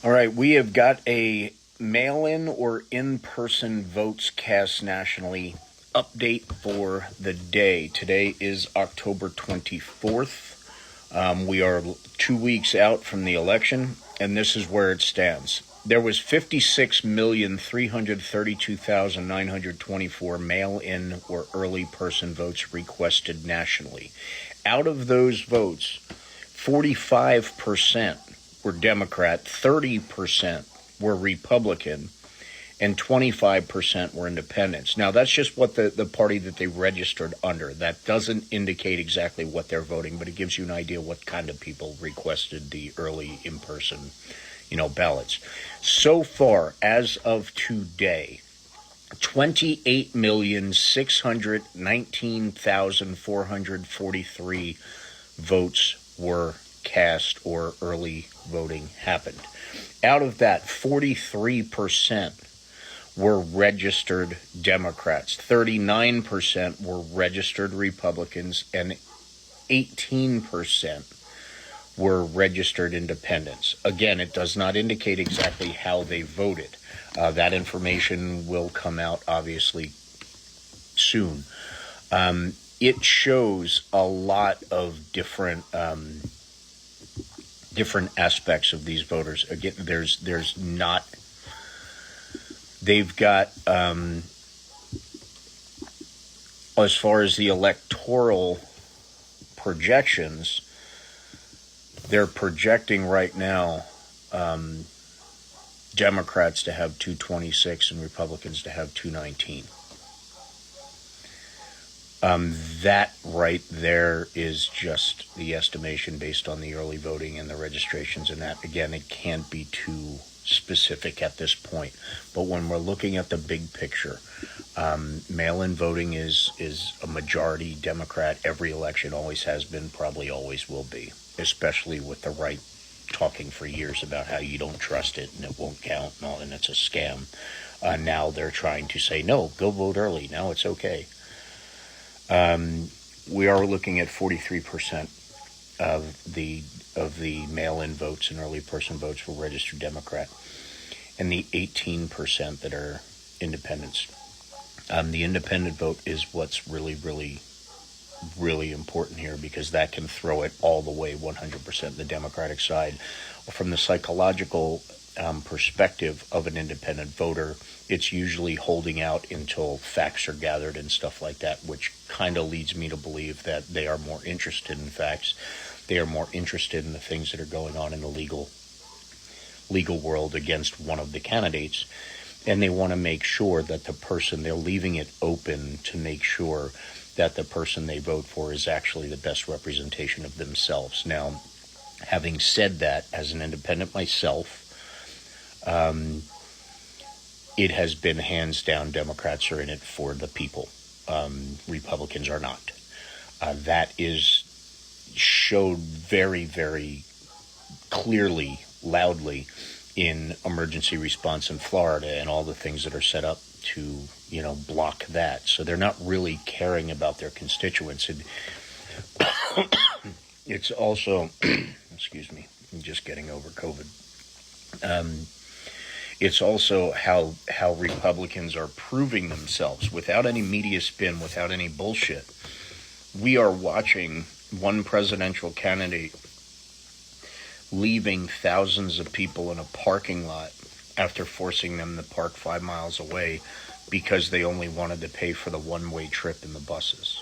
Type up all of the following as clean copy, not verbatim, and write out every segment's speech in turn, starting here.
All right, we have got a mail in or in person votes cast nationally update for the day. Today is October 24th. We are 2 weeks out from the election, and this is where it stands. There was 56,332,924 mail-in or early person votes requested nationally. Out of those votes, 45% were Democrat, 30% were Republican, and 25% were independents. Now, that's just what the party that they registered under. That doesn't indicate exactly what they're voting, but it gives you an idea what kind of people requested the early in-person, ballots. So far, as of today, 28,619,443 votes were cast or early voting happened. Out of that, 43% were registered Democrats, 39% were registered Republicans, and 18% were registered independents. Again, it does not indicate exactly how they voted. That information will come out, obviously, soon. It shows a lot of different aspects of these voters. Again, there's not. They've got, as far as the electoral projections, they're projecting right now Democrats to have 226 and Republicans to have 219. That right there is just the estimation based on the early voting and the registrations, and that, again, it can't be too specific at this point. But when we're looking at the big picture, mail-in voting is a majority Democrat. Every election always has been, probably always will be, especially with the right talking for years about how you don't trust it and it won't count and all, and it's a scam. Now they're trying to say, no, go vote early. Now it's okay. We are looking at 43% of the mail-in votes and early person votes were registered Democrat, and the 18% that are independents. The independent vote is what's really, really, really important here, because that can throw it all the way 100% the Democratic side. From the psychological perspective of an independent voter, it's usually holding out until facts are gathered and stuff like that, which kind of leads me to believe that they are more interested in facts. They are more interested in the things that are going on in the legal world against one of the candidates, and they want to make sure that the person, they're leaving it open to make sure that the person they vote for is actually the best representation of themselves. Now, having said that, as an independent myself, it has been hands down Democrats are in it for the people. Republicans are not. That is showed very, very clearly, loudly in emergency response in Florida and all the things that are set up to, block that. So they're not really caring about their constituents. It's also, excuse me, I'm just getting over COVID. It's also how Republicans are proving themselves without any media spin, without any bullshit. We are watching one presidential candidate leaving thousands of people in a parking lot after forcing them to park 5 miles away because they only wanted to pay for the one-way trip in the buses.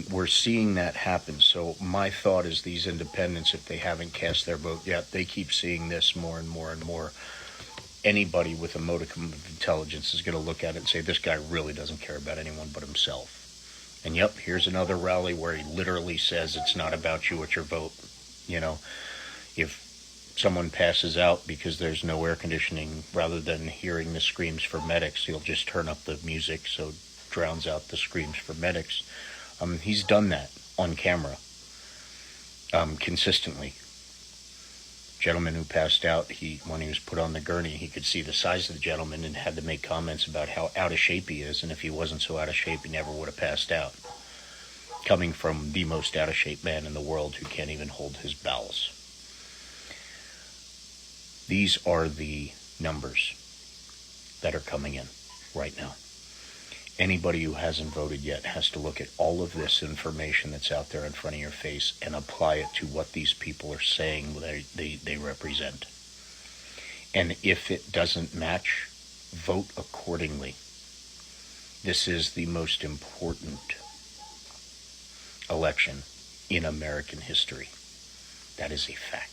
We're seeing that happen. So my thought is these independents, if they haven't cast their vote yet, they keep seeing this more and more and more. Anybody with a modicum of intelligence is going to look at it and say, this guy really doesn't care about anyone but himself. And yep, here's another rally where he literally says it's not about you, it's your vote. If someone passes out because there's no air conditioning, rather than hearing the screams for medics, he'll just turn up the music so it drowns out the screams for medics. He's done that on camera consistently. Gentleman who passed out, when he was put on the gurney, he could see the size of the gentleman and had to make comments about how out of shape he is, and if he wasn't so out of shape, he never would have passed out. Coming from the most out of shape man in the world who can't even hold his bowels. These are the numbers that are coming in right now. Anybody who hasn't voted yet has to look at all of this information that's out there in front of your face and apply it to what these people are saying they represent. And if it doesn't match, vote accordingly. This is the most important election in American history. That is a fact.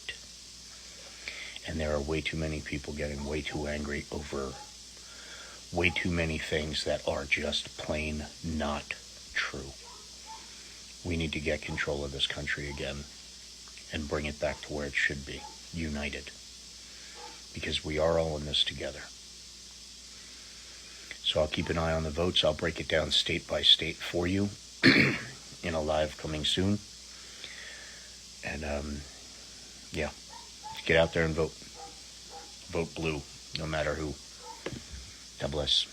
And there are way too many people getting way too angry over way too many things that are just plain not true. We need to get control of this country again and bring it back to where it should be, united. Because we are all in this together. So I'll keep an eye on the votes. I'll break it down state by state for you in a live coming soon. And yeah, get out there and vote. Vote blue, no matter who. God bless.